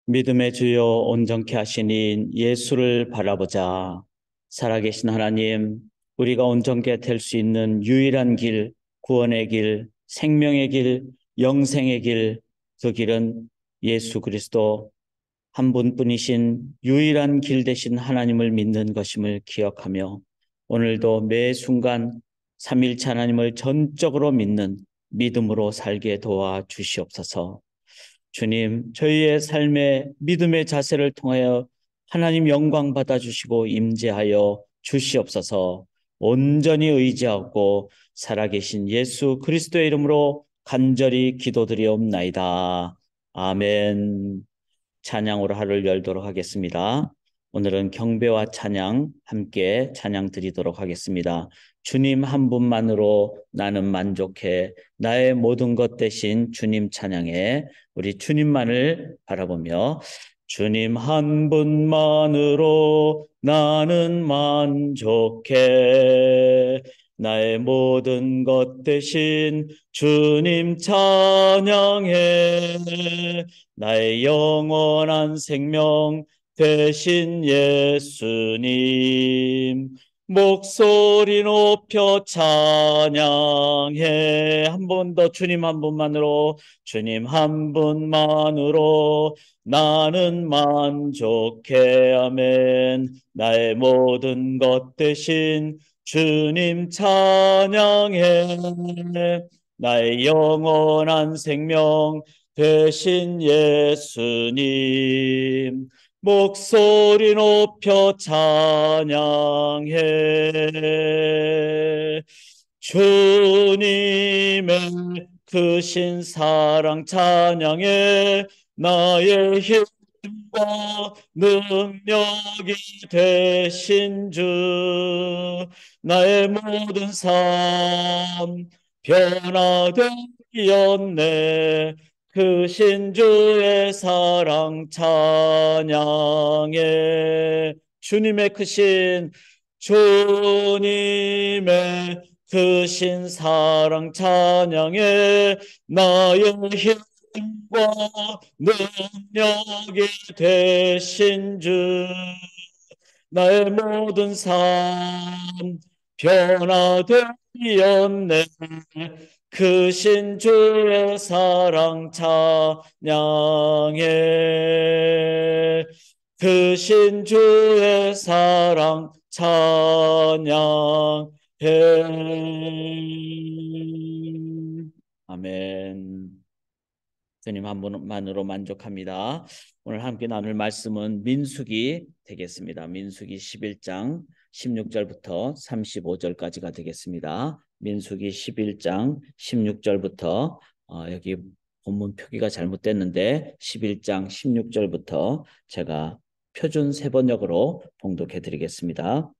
믿음의 주여 온전케 하시니 예수를 바라보자. 살아계신 하나님, 우리가 온전케 될 수 있는 유일한 길, 구원의 길, 생명의 길, 영생의 길, 그 길은 예수 그리스도 한 분뿐이신 유일한 길 되신 하나님을 믿는 것임을 기억하며 오늘도 매 순간 삼일체 하나님을 전적으로 믿는 믿음으로 살게 도와 주시옵소서. 주님, 저희의 삶의 믿음의 자세를 통하여 하나님 영광 받아주시고 임재하여 주시옵소서. 온전히 의지하고 살아계신 예수 그리스도의 이름으로 간절히 기도드리옵나이다. 아멘. 찬양으로 하루를 열도록 하겠습니다. 오늘은 경배와 찬양 함께 찬양 드리도록 하겠습니다. 주님 한 분만으로 나는 만족해. 나의 모든 것 대신 주님 찬양해. 우리 주님만을 바라보며 주님 한 분만으로 나는 만족해. 나의 모든 것 대신 주님 찬양해. 나의 영원한 생명 되신 예수님 목소리 높여 찬양해. 한 번 더 주님 한 분만으로, 주님 한 분만으로 나는 만족해. 아멘. 나의 모든 것 대신 주님 찬양해. 나의 영원한 생명 되신 예수님 목소리 높여 찬양해. 주님의 크신 사랑 찬양해. 나의 힘과 능력이 되신 주 나의 모든 삶 변화되었네. 크신 주의 사랑 찬양해. 주님의 크신 사랑 찬양해. 나의 힘과 능력이 되신 주 나의 모든 삶 변화되었네. 크신 주의 사랑 찬양해. 크신 주의 사랑 찬양해. 아멘. 주님 한 분만으로 만족합니다. 오늘 함께 나눌 말씀은 민수기 되겠습니다. 민수기 11장 16절부터 35절까지가 되겠습니다. 민수기 11장 16절부터 여기 본문 표기가 잘못됐는데 11장 16절부터 제가 표준 세번역으로 봉독해 드리겠습니다.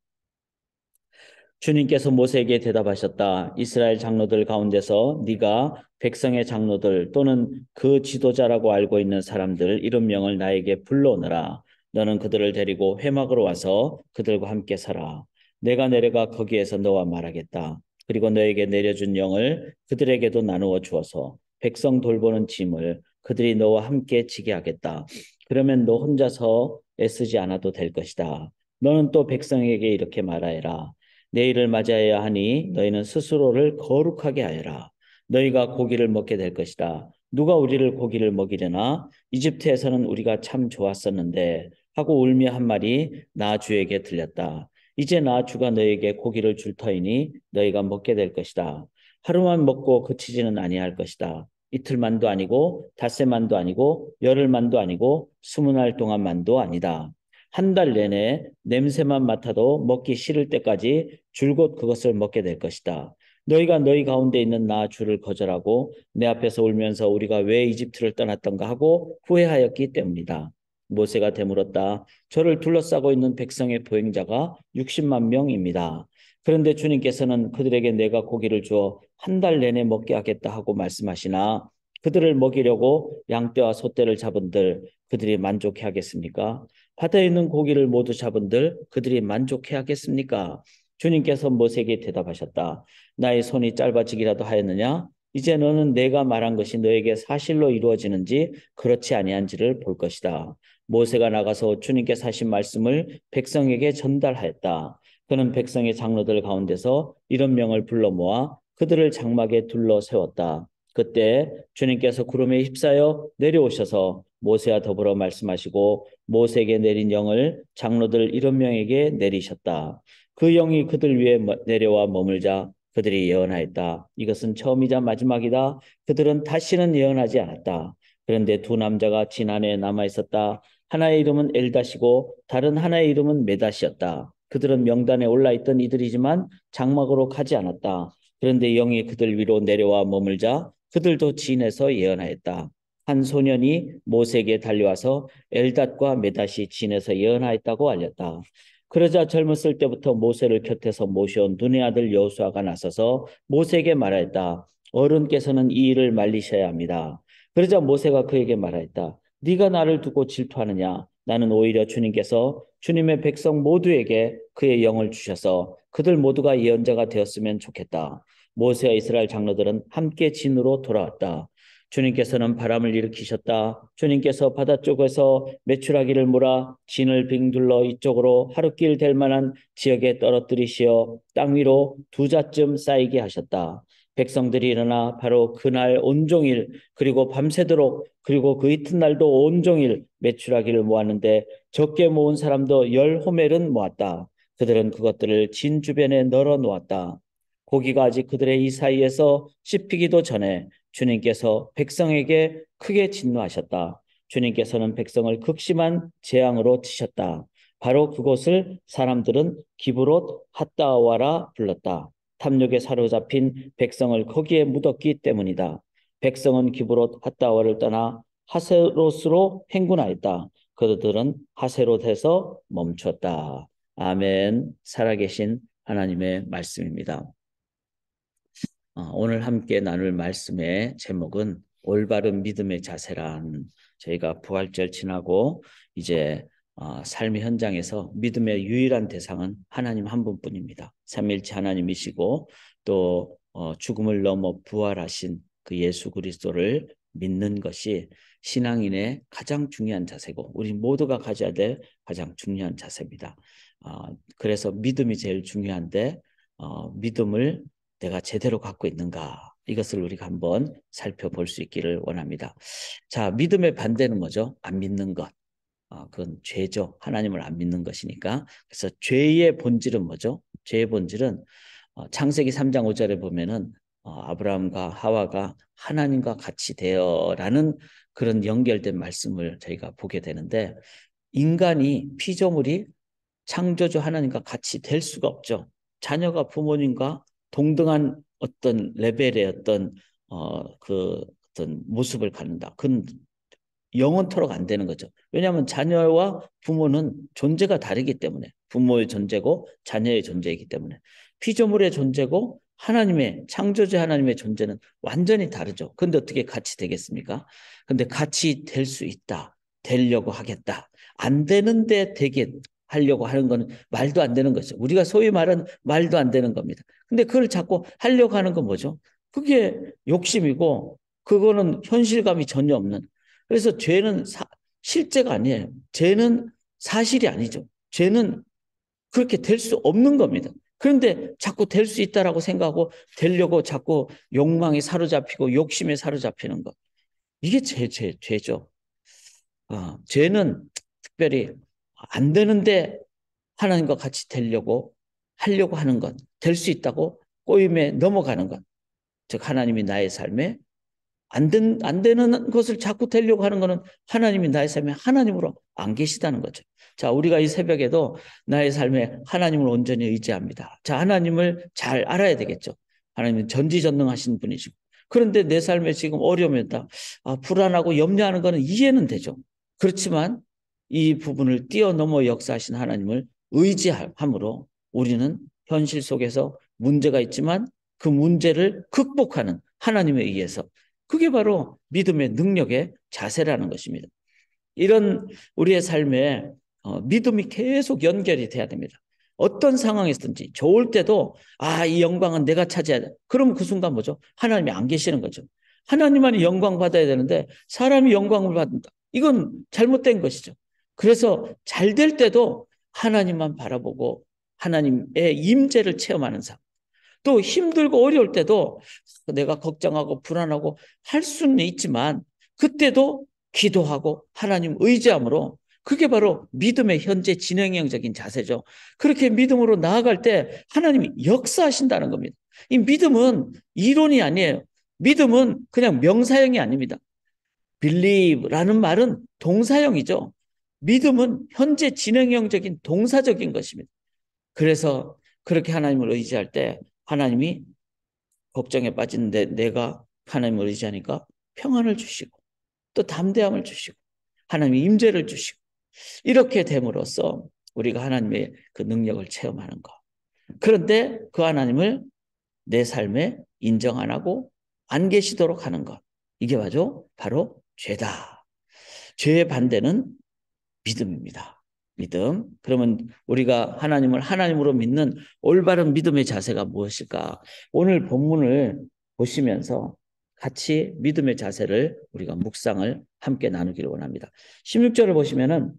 주님께서 모세에게 대답하셨다. 이스라엘 장로들 가운데서 네가 백성의 장로들 또는 그 지도자라고 알고 있는 사람들 이름명을 나에게 불러오너라. 너는 그들을 데리고 회막으로 와서 그들과 함께 살아. 내가 내려가 거기에서 너와 말하겠다. 그리고 너에게 내려준 영을 그들에게도 나누어 주어서 백성 돌보는 짐을 그들이 너와 함께 지게 하겠다. 그러면 너 혼자서 애쓰지 않아도 될 것이다. 너는 또 백성에게 이렇게 말하여라. 내일을 맞이하여야 하니 너희는 스스로를 거룩하게 하여라. 너희가 고기를 먹게 될 것이다. 누가 우리를 고기를 먹이려나? 이집트에서는 우리가 참 좋았었는데 하고 울며 한 말이 나 주에게 들렸다. 이제 나 주가 너희에게 고기를 줄 터이니 너희가 먹게 될 것이다. 하루만 먹고 그치지는 아니할 것이다. 이틀만도 아니고 닷새만도 아니고 열흘만도 아니고 20날 동안만도 아니다. 한 달 내내 냄새만 맡아도 먹기 싫을 때까지 줄곧 그것을 먹게 될 것이다. 너희가 너희 가운데 있는 나 주를 거절하고 내 앞에서 울면서 우리가 왜 이집트를 떠났던가 하고 후회하였기 때문이다. 모세가 되물었다. 저를 둘러싸고 있는 백성의 보행자가 60만 명입니다. 그런데 주님께서는 그들에게 내가 고기를 주어 한 달 내내 먹게 하겠다 하고 말씀하시나 그들을 먹이려고 양떼와 소떼를 잡은들 그들이 만족해 하겠습니까? 바다에 있는 고기를 모두 잡은들 그들이 만족해 하겠습니까? 주님께서 모세에게 대답하셨다. 나의 손이 짧아지기라도 하였느냐? 이제 너는 내가 말한 것이 너에게 사실로 이루어지는지 그렇지 아니한지를 볼 것이다. 모세가 나가서 주님께서 하신 말씀을 백성에게 전달하였다. 그는 백성의 장로들 가운데서 일흔 명을 불러 모아 그들을 장막에 둘러 세웠다. 그때 주님께서 구름에 휩싸여 내려오셔서 모세와 더불어 말씀하시고 모세에게 내린 영을 장로들 일흔 명에게 내리셨다. 그 영이 그들 위에 내려와 머물자 그들이 예언하였다. 이것은 처음이자 마지막이다. 그들은 다시는 예언하지 않았다. 그런데 두 남자가 진안에 남아 있었다. 하나의 이름은 엘닷이고 다른 하나의 이름은 메닷이었다. 그들은 명단에 올라있던 이들이지만 장막으로 가지 않았다. 그런데 영이 그들 위로 내려와 머물자 그들도 진에서 예언하였다. 한 소년이 모세에게 달려와서 엘닷과 메닷이 진에서 예언하였다고 알렸다. 그러자 젊었을 때부터 모세를 곁에서 모셔온 눈의 아들 여호수아가 나서서 모세에게 말하였다. 어른께서는 이 일을 말리셔야 합니다. 그러자 모세가 그에게 말하였다. 네가 나를 두고 질투하느냐? 나는 오히려 주님께서 주님의 백성 모두에게 그의 영을 주셔서 그들 모두가 예언자가 되었으면 좋겠다. 모세와 이스라엘 장로들은 함께 진으로 돌아왔다. 주님께서는 바람을 일으키셨다. 주님께서 바다 쪽에서 메추라기를 몰아 진을 빙둘러 이쪽으로 하루길 될 만한 지역에 떨어뜨리시어 땅 위로 두 자쯤 쌓이게 하셨다. 백성들이 일어나 바로 그날 온종일 그리고 밤새도록 그리고 그 이튿날도 온종일 메추라기를 모았는데 적게 모은 사람도 10호멜은 모았다. 그들은 그것들을 진 주변에 널어 놓았다. 고기가 아직 그들의 이 사이에서 씹히기도 전에 주님께서 백성에게 크게 진노하셨다. 주님께서는 백성을 극심한 재앙으로 치셨다. 바로 그곳을 사람들은 기브롯 핫다와라 불렀다. 탐욕에 사로잡힌 백성을 거기에 묻었기 때문이다. 백성은 기브롯 핫다와를 떠나 하세롯으로 행군하였다. 그들은 하세롯에서 멈췄다. 아멘. 살아계신 하나님의 말씀입니다. 오늘 함께 나눌 말씀의 제목은 올바른 믿음의 자세란, 저희가 부활절 지나고 이제 삶의 현장에서 믿음의 유일한 대상은 하나님 한 분뿐입니다. 삼위일체 하나님이시고 또 죽음을 넘어 부활하신 그 예수 그리스도를 믿는 것이 신앙인의 가장 중요한 자세고 우리 모두가 가져야 될 가장 중요한 자세입니다. 그래서 믿음이 제일 중요한데 믿음을 내가 제대로 갖고 있는가? 이것을 우리가 한번 살펴볼 수 있기를 원합니다. 자, 믿음의 반대는 뭐죠? 안 믿는 것. 그건 죄죠. 하나님을 안 믿는 것이니까. 그래서 죄의 본질은 뭐죠? 죄의 본질은 창세기 3장 5절에 보면은 아브라함과 하와가 하나님과 같이 되어라는 그런 연결된 말씀을 저희가 보게 되는데 인간이 피조물이 창조주 하나님과 같이 될 수가 없죠. 자녀가 부모님과 동등한 어떤 레벨의 그 어떤 모습을 갖는다. 그건 영원토록 안 되는 거죠. 왜냐하면 자녀와 부모는 존재가 다르기 때문에 부모의 존재고 자녀의 존재이기 때문에 피조물의 존재고 하나님의 창조주 하나님의 존재는 완전히 다르죠. 근데 어떻게 같이 되겠습니까? 근데 같이 될 수 있다. 되려고 하겠다. 안 되는데 되게 하려고 하는 건 말도 안 되는 거죠. 우리가 소위 말하는 말도 안 되는 겁니다. 근데 그걸 자꾸 하려고 하는 건 뭐죠? 그게 욕심이고 그거는 현실감이 전혀 없는. 그래서 죄는 실제가 아니에요. 죄는 사실이 아니죠. 죄는 그렇게 될 수 없는 겁니다. 그런데 자꾸 될 수 있다라고 생각하고 되려고 자꾸 욕망에 사로잡히고 욕심에 사로잡히는 것. 이게 죄죠. 죄는 특별히 안 되는데 하나님과 같이 되려고 하려고 하는 것, 될 수 있다고 꼬임에 넘어가는 것. 즉 하나님이 나의 삶에 안 되는 것을 자꾸 되려고 하는 것은 하나님이 나의 삶에 하나님으로 안 계시다는 거죠. 자, 우리가 이 새벽에도 나의 삶에 하나님을 온전히 의지합니다. 자, 하나님을 잘 알아야 되겠죠. 하나님은 전지전능하신 분이시고. 그런데 내 삶에 지금 어려움이 있다. 불안하고 염려하는 것은 이해는 되죠. 그렇지만 이 부분을 뛰어넘어 역사하신 하나님을 의지함으로 우리는 현실 속에서 문제가 있지만 그 문제를 극복하는 하나님에 의해서 그게 바로 믿음의 능력의 자세라는 것입니다. 이런 우리의 삶에 믿음이 계속 연결이 돼야 됩니다. 어떤 상황에서든지 좋을 때도 이 영광은 내가 차지해야 돼. 그럼 그 순간 뭐죠? 하나님이 안 계시는 거죠. 하나님만이 영광 받아야 되는데 사람이 영광을 받는다. 이건 잘못된 것이죠. 그래서 잘 될 때도 하나님만 바라보고 하나님의 임재를 체험하는 삶. 또 힘들고 어려울 때도 내가 걱정하고 불안하고 할 수는 있지만 그때도 기도하고 하나님 의지함으로 그게 바로 믿음의 현재 진행형적인 자세죠. 그렇게 믿음으로 나아갈 때 하나님이 역사하신다는 겁니다. 이 믿음은 이론이 아니에요. 믿음은 그냥 명사형이 아닙니다. believe라는 말은 동사형이죠. 믿음은 현재 진행형적인 동사적인 것입니다. 그래서 그렇게 하나님을 의지할 때 하나님이 걱정에 빠지는데 내가 하나님을 의지하니까 평안을 주시고 또 담대함을 주시고 하나님의 임재를 주시고 이렇게 됨으로써 우리가 하나님의 그 능력을 체험하는 것. 그런데 그 하나님을 내 삶에 인정 안 하고 안 계시도록 하는 것. 이게 바로 죄다. 죄의 반대는 믿음입니다. 믿음. 그러면 우리가 하나님을 하나님으로 믿는 올바른 믿음의 자세가 무엇일까? 오늘 본문을 보시면서 같이 믿음의 자세를 우리가 묵상을 함께 나누기를 원합니다. 16절을 보시면은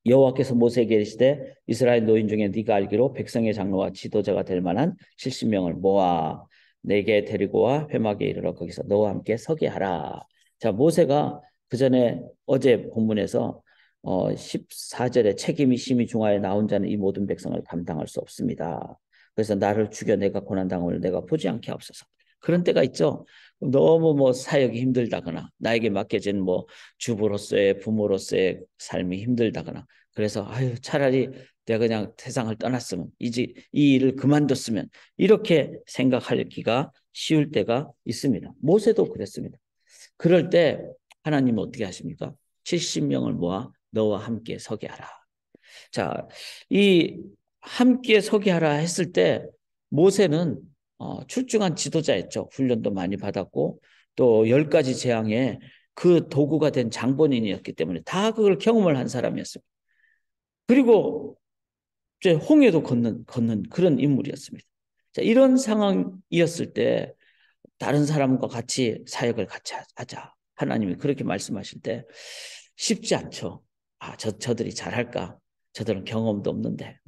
여호와께서 모세에게 이르시되 이스라엘 노인 중에 네가 알기로 백성의 장로와 지도자가 될 만한 70명을 모아 내게 데리고 와 회막에 이르러 거기서 너와 함께 서게 하라. 자, 모세가 그 전에 어제 본문에서 14절에 책임이 심히 중하에 나 혼자는 이 모든 백성을 감당할 수 없습니다. 그래서 나를 죽여 내가 고난당함을 내가 보지 않게 하옵소서. 그런 때가 있죠. 너무 사역이 힘들다거나 나에게 맡겨진 주부로서의 부모로서의 삶이 힘들다거나 그래서 차라리 내가 그냥 세상을 떠났으면 이 일을 그만뒀으면 이렇게 생각하기가 쉬울 때가 있습니다. 모세도 그랬습니다. 그럴 때 하나님은 어떻게 하십니까? 70명을 모아 너와 함께 서게 하라. 자, 이 함께 서게 하라 했을 때 모세는 출중한 지도자였죠. 훈련도 많이 받았고 또 10가지 재앙에 그 도구가 된 장본인이었기 때문에 다 그걸 경험을 한 사람이었습니다. 그리고 이제 홍해도 걷는 그런 인물이었습니다. 자, 이런 상황이었을 때 다른 사람과 같이 사역을 같이 하자. 하나님이 그렇게 말씀하실 때 쉽지 않죠. 저들이 잘할까? 저들은 경험도 없는데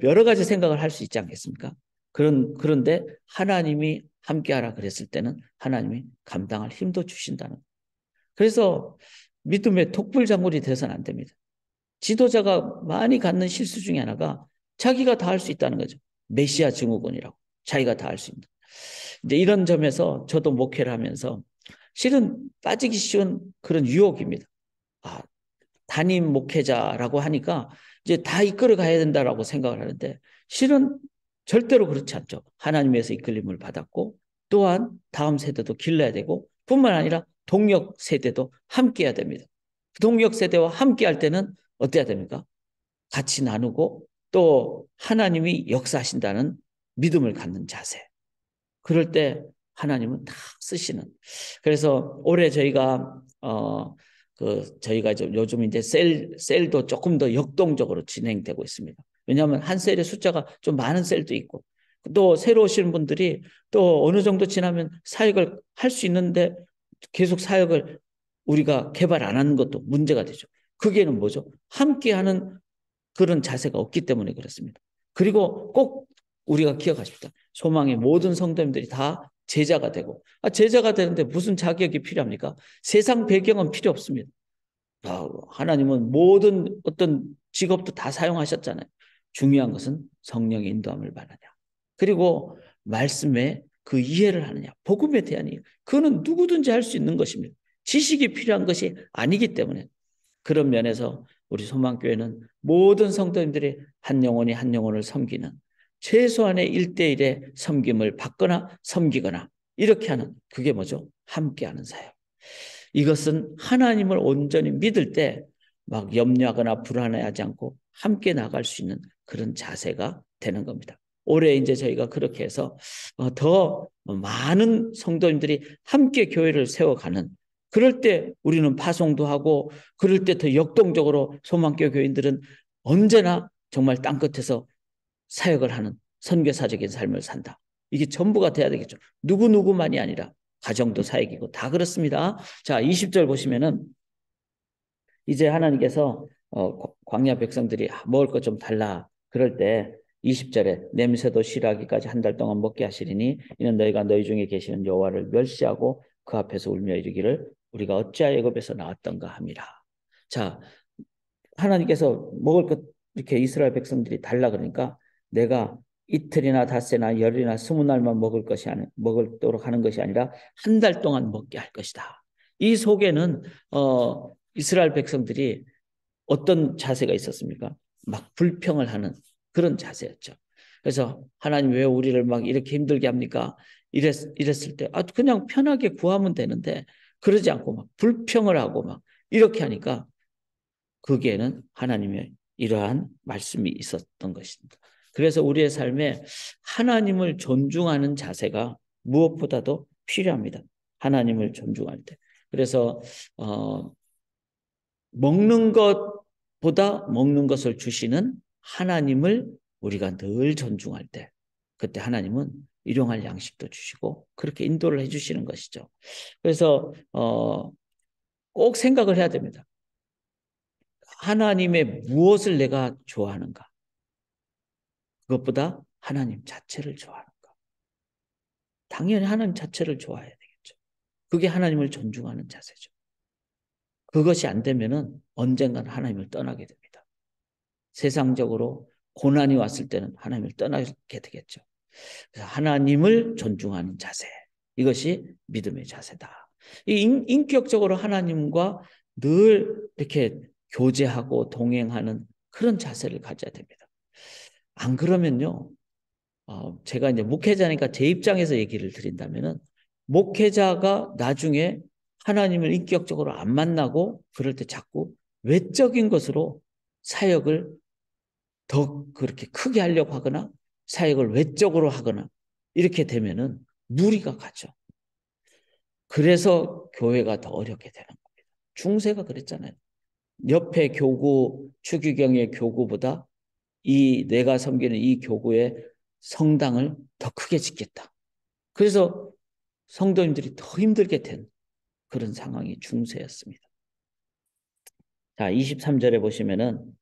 여러 가지 생각을 할 수 있지 않겠습니까? 그런데 하나님이 함께하라 그랬을 때는 하나님이 감당할 힘도 주신다는. 그래서 믿음의 독불장군이 돼서는 안 됩니다. 지도자가 많이 갖는 실수 중에 하나가 자기가 다 할 수 있다는 거죠. 메시아 증후군이라고. 자기가 다 할 수 있는. 이제 이런 점에서 저도 목회를 하면서 실은 빠지기 쉬운 그런 유혹입니다. 담임 목회자라고 하니까 이제 다 이끌어 가야 된다라고 생각을 하는데 실은 절대로 그렇지 않죠. 하나님에서 이끌림을 받았고 또한 다음 세대도 길러야 되고 뿐만 아니라 동력 세대도 함께 해야 됩니다. 동력 세대와 함께 할 때는 어때야 됩니까? 같이 나누고 또 하나님이 역사하신다는 믿음을 갖는 자세. 그럴 때 하나님은 다 쓰시는. 그래서 올해 저희가 저희가 요즘 이제 셀도 조금 더 역동적으로 진행되고 있습니다. 왜냐하면 한 셀의 숫자가 좀 많은 셀도 있고 또 새로 오시는 분들이 또 어느 정도 지나면 사역을 할 수 있는데 계속 사역을 우리가 개발 안 하는 것도 문제가 되죠. 그게는 뭐죠? 함께하는 그런 자세가 없기 때문에 그렇습니다. 그리고 꼭 우리가 기억하십시다. 소망의 모든 성도님들이 다 제자가 되고 제자가 되는데 무슨 자격이 필요합니까? 세상 배경은 필요 없습니다. 하나님은 모든 어떤 직업도 다 사용하셨잖아요. 중요한 것은 성령의 인도함을 받느냐. 그리고 말씀에 그 이해를 하느냐. 복음에 대한 이해. 그거는 누구든지 할 수 있는 것입니다. 지식이 필요한 것이 아니기 때문에 그런 면에서 우리 소망교회는 모든 성도님들이 한 영혼이 한 영혼을 섬기는 최소한의 1대1의 섬김을 받거나 섬기거나 이렇게 하는 그게 뭐죠? 함께하는 사역. 이것은 하나님을 온전히 믿을 때 막 염려하거나 불안해하지 않고 함께 나갈 수 있는 그런 자세가 되는 겁니다. 올해 이제 저희가 그렇게 해서 더 많은 성도님들이 함께 교회를 세워가는 그럴 때 우리는 파송도 하고 그럴 때 더 역동적으로 소망교회 교인들은 언제나 정말 땅끝에서 사역을 하는 선교사적인 삶을 산다. 이게 전부가 돼야 되겠죠. 누구누구만이 아니라 가정도 사역이고 다 그렇습니다. 자, 20절 보시면은 이제 하나님께서 광야 백성들이 먹을 것 좀 달라 그럴 때 20절에 냄새도 싫어하기까지 한 달 동안 먹게 하시리니 이는 너희가 너희 중에 계시는 여호와를 멸시하고 그 앞에서 울며 이르기를 우리가 어찌하여 애굽에서 나왔던가 함이라. 자, 하나님께서 먹을 것 이렇게 이스라엘 백성들이 달라 그러니까 내가 이틀이나 닷새나 열이나 20날만 먹을도록 하는 것이 아니라 한 달 동안 먹게 할 것이다. 이 속에는 이스라엘 백성들이 어떤 자세가 있었습니까? 막 불평을 하는 그런 자세였죠. 그래서 하나님 왜 우리를 막 이렇게 힘들게 합니까? 이랬을 때 그냥 편하게 구하면 되는데 그러지 않고 막 불평을 하고 막 이렇게 하니까 거기에는 하나님의 이러한 말씀이 있었던 것입니다. 그래서 우리의 삶에 하나님을 존중하는 자세가 무엇보다도 필요합니다. 하나님을 존중할 때. 그래서 먹는 것보다 먹는 것을 주시는 하나님을 우리가 늘 존중할 때 그때 하나님은 일용할 양식도 주시고 그렇게 인도를 해주시는 것이죠. 그래서 꼭 생각을 해야 됩니다. 하나님의 무엇을 내가 좋아하는가? 그것보다 하나님 자체를 좋아하는가? 당연히 하나님 자체를 좋아해야 되겠죠. 그게 하나님을 존중하는 자세죠. 그것이 안 되면은 언젠가는 하나님을 떠나게 됩니다. 세상적으로 고난이 왔을 때는 하나님을 떠나게 되겠죠. 그래서 하나님을 존중하는 자세. 이것이 믿음의 자세다. 인격적으로 하나님과 늘 이렇게 교제하고 동행하는 그런 자세를 가져야 됩니다. 안 그러면요, 제가 이제 목회자니까 제 입장에서 얘기를 드린다면은 목회자가 나중에 하나님을 인격적으로 안 만나고 그럴 때 자꾸 외적인 것으로 사역을 더 그렇게 크게 하려고 하거나 사역을 외적으로 하거나 이렇게 되면은 무리가 가죠. 그래서 교회가 더 어렵게 되는 겁니다. 중세가 그랬잖아요. 옆에 교구, 추기경의 교구보다 내가 섬기는 이 교구의 성당을 더 크게 짓겠다. 그래서 성도님들이 더 힘들게 된 그런 상황이 중세였습니다. 자, 23절에 보시면은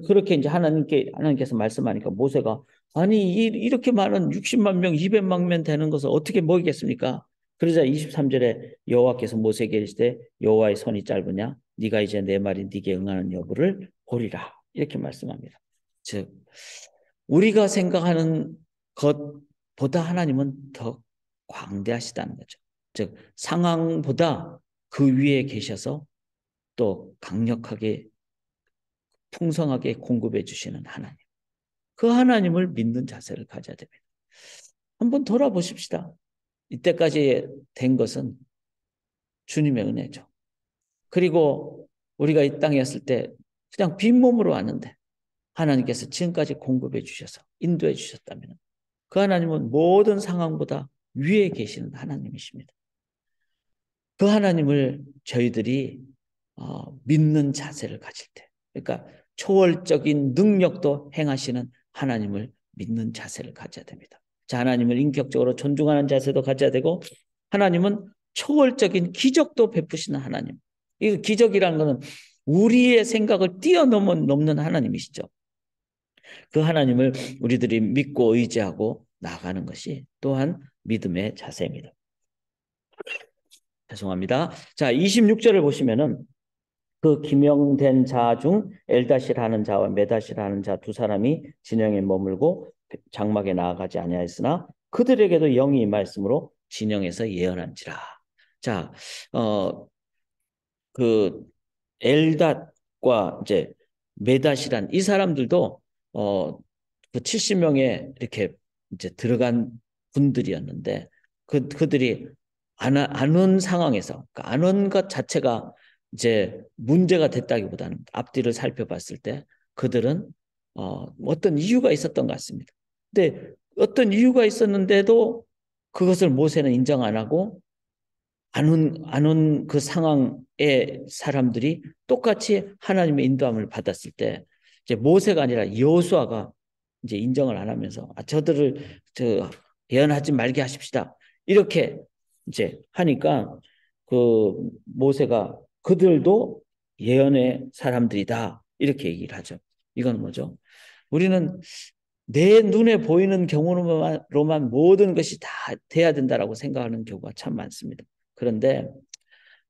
그렇게 이제 하나님께서 말씀하니까 모세가 아니 이렇게 많은 60만 명, 200만 명 되는 것을 어떻게 먹이겠습니까? 그러자 23절에 여호와께서 모세에게 이르시되 여호와의 손이 짧으냐? 네가 이제 내 말이 네게 응하는 여부를 보리라. 이렇게 말씀합니다. 즉 우리가 생각하는 것보다 하나님은 더 광대하시다는 거죠. 즉 상황보다 그 위에 계셔서 또 강력하게 풍성하게 공급해 주시는 하나님. 그 하나님을 믿는 자세를 가져야 됩니다. 한번 돌아보십시다. 이때까지 된 것은 주님의 은혜죠. 그리고 우리가 이 땅에 왔을 때 그냥 빈몸으로 왔는데 하나님께서 지금까지 공급해 주셔서 인도해 주셨다면 그 하나님은 모든 상황보다 위에 계시는 하나님이십니다. 그 하나님을 저희들이 믿는 자세를 가질 때 그러니까 초월적인 능력도 행하시는 하나님을 믿는 자세를 가져야 됩니다. 자, 하나님을 인격적으로 존중하는 자세도 가져야 되고 하나님은 초월적인 기적도 베푸시는 하나님. 이 기적이라는 것은 우리의 생각을 뛰어넘는 하나님이시죠. 그 하나님을 우리들이 믿고 의지하고 나아가는 것이 또한 믿음의 자세입니다. 죄송합니다. 자, 26절을 보시면은 그 기명된 자 중 엘다시라는 자와 메다시라는 자 두 사람이 진영에 머물고 장막에 나아가지 아니하였으나 그들에게도 영이 임하였으므로 진영에서 예언한지라. 자, 그 엘닷과 이제 메닷이란 이 사람들도 그 70명에 이렇게 이제 들어간 분들이었는데 그들이 안 온 상황에서 안 온 것 자체가 이제 문제가 됐다기보다는 앞뒤를 살펴봤을 때 그들은 어떤 이유가 있었던 것 같습니다. 근데 어떤 이유가 있었는데도 그것을 모세는 인정 안 하고 안 온 그 상황의 사람들이 똑같이 하나님의 인도함을 받았을 때 이제 모세가 아니라 여호수아가 이제 인정을 안 하면서 저들을 예언하지 말게 하십시다. 이렇게 이제 하니까 그 모세가 그들도 예언의 사람들이다. 이렇게 얘기를 하죠. 이건 뭐죠? 우리는 내 눈에 보이는 경우로만 모든 것이 다 돼야 된다라고 생각하는 경우가 참 많습니다. 그런데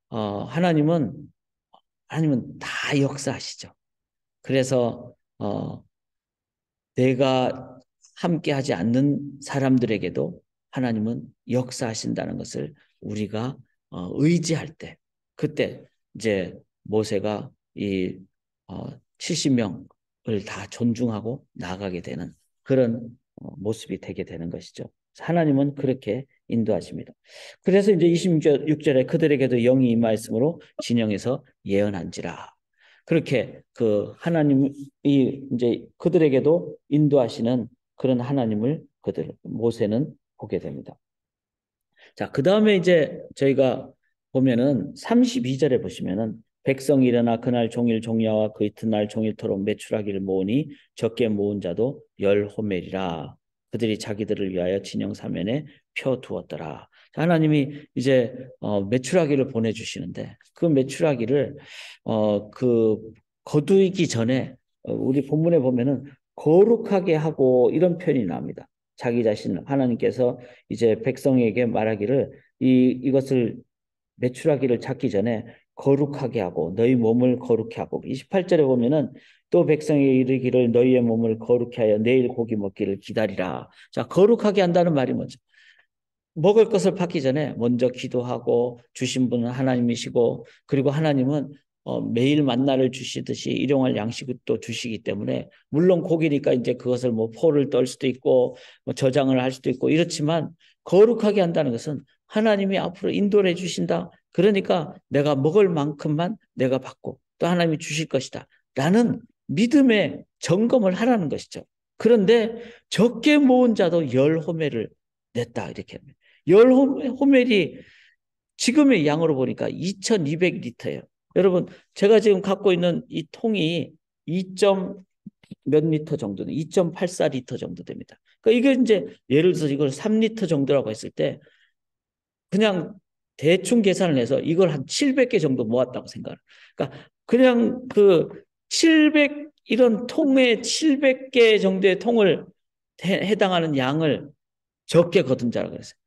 하나님은 다 역사하시죠. 그래서 내가 함께하지 않는 사람들에게도 하나님은 역사하신다는 것을 우리가 의지할 때, 그때 이제 모세가 이 70명을 다 존중하고 나가게 되는 그런 모습이 되게 되는 것이죠. 하나님은 그렇게 인도하십니다. 그래서 이제 26절에 그들에게도 영이 임하였으므로 진영에서 예언한지라. 그렇게 그 하나님이 이제 그들에게도 인도하시는 그런 하나님을 모세는 보게 됩니다. 자, 그 다음에 이제 저희가 보면은 32절에 보시면은 백성이 일어나 그날 종일 종야와 그 이튿날 종일토록 매출하기를 모으니 적게 모은 자도 열 호멜이라. 그들이 자기들을 위하여 진영 사면에 펴 두었더라. 하나님이 이제 매출하기를 보내주시는데 그 매출하기를 그 거두기 전에 우리 본문에 보면은 거룩하게 하고 이런 표현이 나옵니다. 자기 자신 하나님께서 이제 백성에게 말하기를 이것을 매출하기를 찾기 전에 거룩하게 하고 너희 몸을 거룩히 하고 28절에 보면은 또 백성에 이르기를 너희의 몸을 거룩히 하여 내일 고기 먹기를 기다리라. 자, 거룩하게 한다는 말이 뭐죠? 먹을 것을 받기 전에 먼저 기도하고 주신 분은 하나님이시고 그리고 하나님은 매일 만나를 주시듯이 일용할 양식을 또 주시기 때문에 물론 고기니까 이제 그것을 뭐 포를 떨 수도 있고 뭐 저장을 할 수도 있고 이렇지만 거룩하게 한다는 것은 하나님이 앞으로 인도를 해주신다. 그러니까 내가 먹을 만큼만 내가 받고 또 하나님이 주실 것이다. 라는 믿음의 점검을 하라는 것이죠. 그런데 적게 모은 자도 열 호멜을 냈다 이렇게 합니다. 열 호멜이 지금의 양으로 보니까 2200리터예요. 여러분 제가 지금 갖고 있는 이 통이 2점 몇 리터 정도는 2.84리터 정도 됩니다. 그러니까 이게 이제 예를 들어서 이걸 3리터 정도라고 했을 때 그냥 대충 계산을 해서 이걸 한 700개 정도 모았다고 생각을. 그러니까 그냥 그 700 이런 통에 700개 정도의 통을 해당하는 양을 적게 거둔 자라고 그랬어요.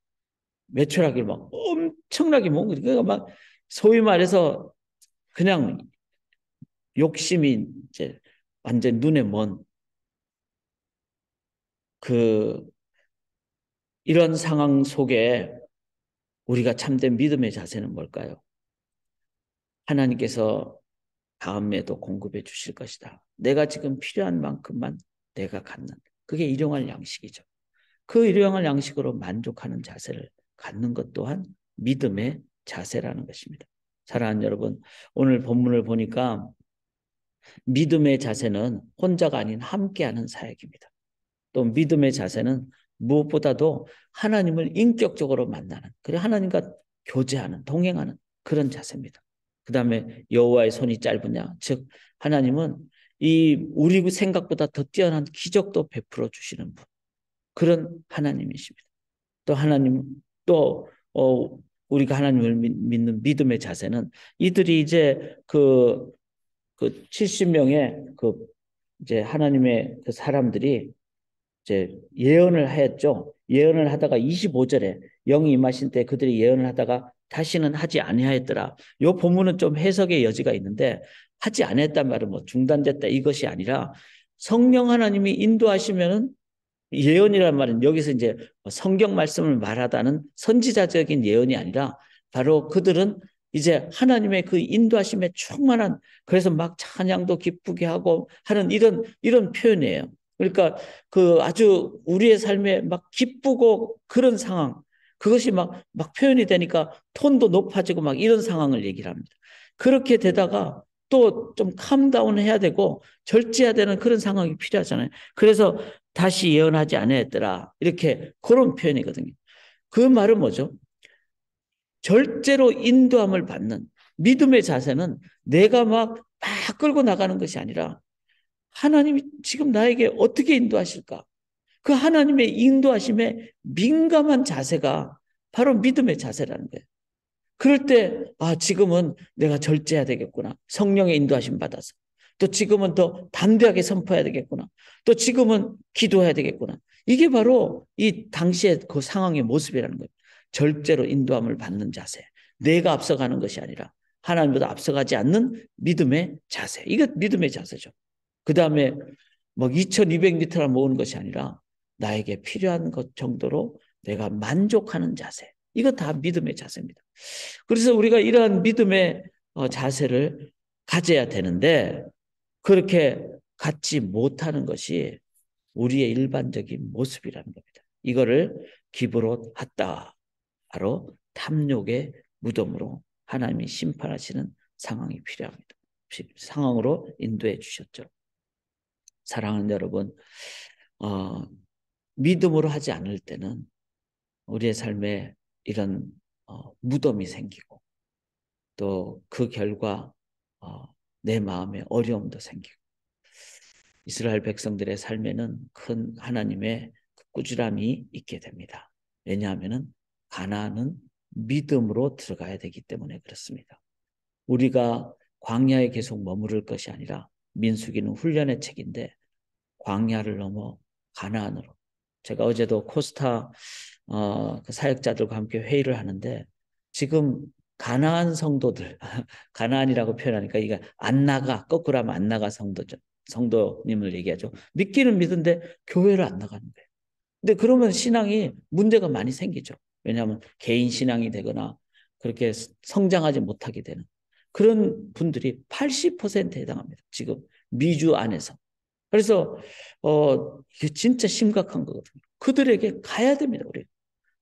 매출하기를 막 엄청나게 먹은 거죠. 그러니까 막 소위 말해서 그냥 욕심이 이제 완전 눈에 먼 그 이런 상황 속에 우리가 참된 믿음의 자세는 뭘까요? 하나님께서 다음에도 공급해 주실 것이다. 내가 지금 필요한 만큼만 내가 갖는 그게 일용할 양식이죠. 그 일용할 양식으로 만족하는 자세를 갖는 것 또한 믿음의 자세라는 것입니다. 사랑하는 여러분, 오늘 본문을 보니까 믿음의 자세는 혼자가 아닌 함께하는 사역입니다. 또 믿음의 자세는 무엇보다도 하나님을 인격적으로 만나는, 그리고 하나님과 교제하는, 동행하는 그런 자세입니다. 그 다음에 여호와의 손이 짧으냐, 즉 하나님은 우리 생각보다 더 뛰어난 기적도 베풀어 주시는 분, 그런 하나님이십니다. 또 하나님 또 우리가 하나님을 믿는 믿음의 자세는 이들이 이제 그 70명의 이제 하나님의 그 사람들이 이제 예언을 하였죠. 예언을 하다가 25절에 영이 임하신 때 그들이 예언을 하다가 다시는 하지 아니하였더라. 이 본문은 좀 해석의 여지가 있는데 하지 아니했단 말은 뭐 중단됐다 이것이 아니라 성령 하나님이 인도하시면은 예언이란 말은 여기서 이제 성경 말씀을 말하다는 선지자적인 예언이 아니라 바로 그들은 이제 하나님의 그 인도하심에 충만한 그래서 막 찬양도 기쁘게 하고 하는 이런 표현이에요. 그러니까 그 아주 우리의 삶에 막 기쁘고 그런 상황 그것이 막 표현이 되니까 톤도 높아지고 막 이런 상황을 얘기를 합니다. 그렇게 되다가 또 좀 캄다운 해야 되고 절제해야 되는 그런 상황이 필요하잖아요. 그래서 다시 예언하지 않았더라. 이렇게 그런 표현이거든요. 그 말은 뭐죠? 절제로 인도함을 받는 믿음의 자세는 내가 막 끌고 나가는 것이 아니라 하나님이 지금 나에게 어떻게 인도하실까? 그 하나님의 인도하심에 민감한 자세가 바로 믿음의 자세라는 거예요. 그럴 때, 지금은 내가 절제해야 되겠구나. 성령의 인도하심 받아서. 또 지금은 더 담대하게 선포해야 되겠구나. 또 지금은 기도해야 되겠구나. 이게 바로 이 당시의 그 상황의 모습이라는 거예요. 절제로 인도함을 받는 자세. 내가 앞서가는 것이 아니라 하나님보다 앞서가지 않는 믿음의 자세. 이거 믿음의 자세죠. 그 다음에 뭐 2200리터를 모으는 것이 아니라 나에게 필요한 것 정도로 내가 만족하는 자세. 이거 다 믿음의 자세입니다. 그래서 우리가 이러한 믿음의 자세를 가져야 되는데 그렇게 갖지 못하는 것이 우리의 일반적인 모습이라는 겁니다. 이거를 기브롯 핫다, 바로 탐욕의 무덤으로 하나님이 심판하시는 상황이 필요합니다. 상황으로 인도해 주셨죠. 사랑하는 여러분, 믿음으로 하지 않을 때는 우리의 삶에 이런 무덤이 생기고 또 그 결과 내 마음에 어려움도 생기고 이스라엘 백성들의 삶에는 큰 하나님의 꾸지람이 있게 됩니다. 왜냐하면 가나안은 믿음으로 들어가야 되기 때문에 그렇습니다. 우리가 광야에 계속 머무를 것이 아니라 민수기는 훈련의 책인데 광야를 넘어 가나안으로. 제가 어제도 코스타 그 사역자들과 함께 회의를 하는데 지금 가나안 성도들, 가나안이라고 표현하니까 이게 안 나가, 거꾸로 하면 안 나가 성도님을 얘기하죠. 믿기는 믿는데 교회를 안 나가는 거예요. 근데 그러면 신앙이 문제가 많이 생기죠. 왜냐하면 개인 신앙이 되거나 그렇게 성장하지 못하게 되는 그런 분들이 80%에 해당합니다. 지금 미주 안에서. 그래서 이게 진짜 심각한 거거든요. 그들에게 가야 됩니다. 우리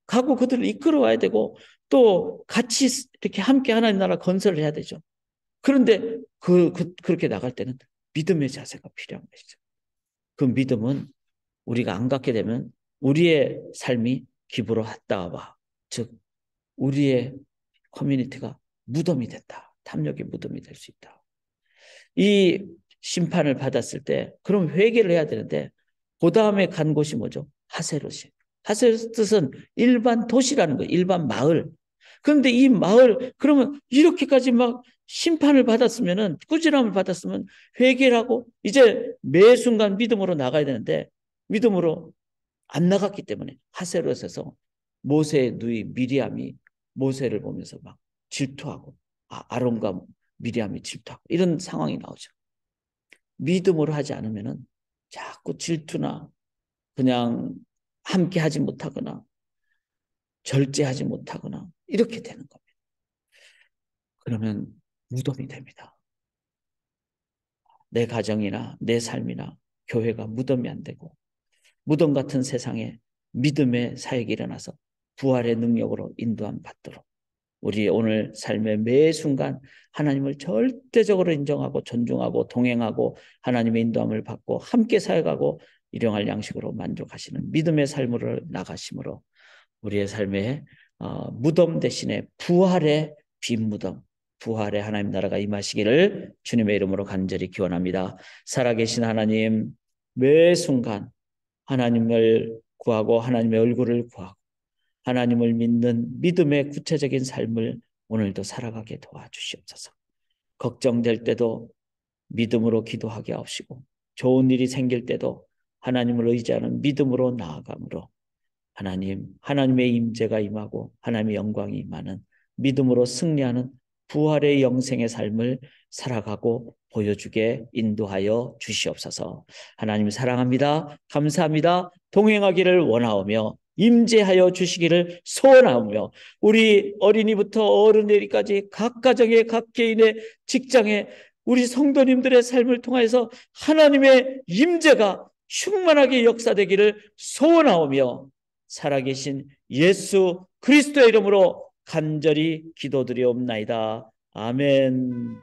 가고 그들을 이끌어와야 되고 또 같이 이렇게 함께 하나님 나라 건설을 해야 되죠. 그런데 그렇게 나갈 때는 믿음의 자세가 필요한 것이죠. 그 믿음은 우리가 안 갖게 되면 우리의 삶이 기부로 왔다와 즉 우리의 커뮤니티가 무덤이 된다. 탐욕의 무덤이 될 수 있다. 이 심판을 받았을 때 그럼 회개를 해야 되는데 그 다음에 간 곳이 뭐죠? 하세롯이. 하세롯 뜻은 일반 도시라는 거예요. 일반 마을. 그런데 이 마을 그러면 이렇게까지 막 심판을 받았으면은 꾸지람을 받았으면 회개를 하고 이제 매 순간 믿음으로 나가야 되는데 믿음으로 안 나갔기 때문에 하세롯에서 모세의 누이 미리암이 모세를 보면서 막 질투하고 아론과 미리암이 질투하고 이런 상황이 나오죠. 믿음으로 하지 않으면은 자꾸 질투나 그냥 함께 하지 못하거나 절제하지 못하거나 이렇게 되는 겁니다. 그러면 무덤이 됩니다. 내 가정이나 내 삶이나 교회가 무덤이 안 되고 무덤 같은 세상에 믿음의 사역이 일어나서 부활의 능력으로 인도함 받도록 우리 오늘 삶의 매 순간 하나님을 절대적으로 인정하고 존중하고 동행하고 하나님의 인도함을 받고 함께 사역하고 일용할 양식으로 만족하시는 믿음의 삶으로 나가심으로 우리의 삶에 무덤 대신에 부활의 빈 무덤, 부활의 하나님 나라가 임하시기를 주님의 이름으로 간절히 기원합니다. 살아계신 하나님, 매 순간 하나님을 구하고 하나님의 얼굴을 구하고 하나님을 믿는 믿음의 구체적인 삶을 오늘도 살아가게 도와주시옵소서. 걱정될 때도 믿음으로 기도하게 하시고 좋은 일이 생길 때도 하나님을 의지하는 믿음으로 나아감으로 하나님의 임재가 임하고 하나님의 영광이 임하는 믿음으로 승리하는 부활의 영생의 삶을 살아가고 보여주게 인도하여 주시옵소서. 하나님 사랑합니다. 감사합니다. 동행하기를 원하오며 임재하여 주시기를 소원하오며 우리 어린이부터 어른들까지 각 가정의 각 개인의 직장에 우리 성도님들의 삶을 통해서 하나님의 임재가 충만하게 역사되기를 소원하오며 살아계신 예수 그리스도의 이름으로 간절히 기도드리옵나이다. 아멘.